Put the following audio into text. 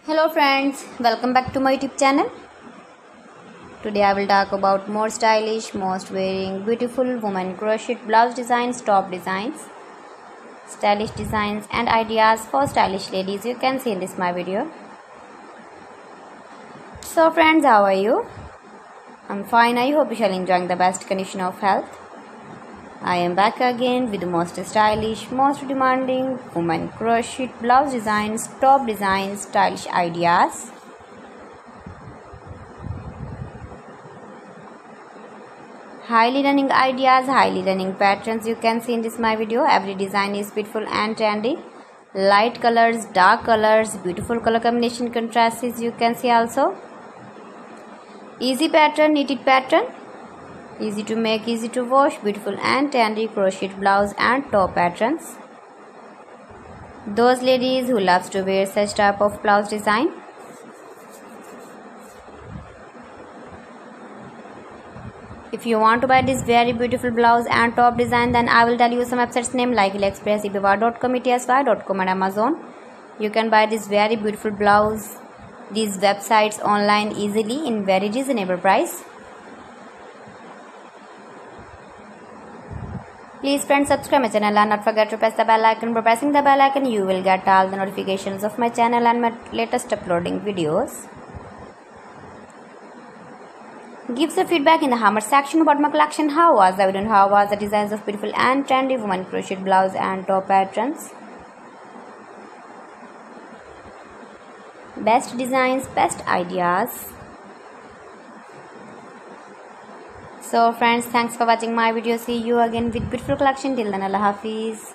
Hello friends, welcome back to my YouTube channel. Today I will talk about more stylish, most wearing, beautiful women crochet blouse designs, top designs, stylish designs and ideas for stylish ladies. You can see in this my video. So friends, how are you? I'm fine. I hope you shall enjoying the best condition of health. I am back again with the most stylish, most demanding women crochet blouse designs, top designs, stylish ideas. Highly running ideas, highly running patterns you can see in this my video. Every design is beautiful and trendy. Light colors, dark colors, beautiful color combination contrasts you can see also. Easy pattern, knitted pattern. Easy to make, easy to wash, beautiful and trendy crochet blouse and top patterns. Those ladies who loves to wear such type of blouse design. If you want to buy this very beautiful blouse and top design, then I will tell you some websites name like AliExpress, eBay.com, ETSY.com and Amazon. You can buy this very beautiful blouse, these websites online easily in very reasonable price. Please friends, subscribe my channel and not forget to press the bell icon. By pressing the bell icon, you will get all the notifications of my channel and my latest uploading videos. Give the feedback in the comment section about my collection. How was the video and how was the designs of beautiful and trendy women crochet blouse and top patterns. Best designs, best ideas. So friends, thanks for watching my video. See you again with beautiful collection. Till then, Allah Hafiz.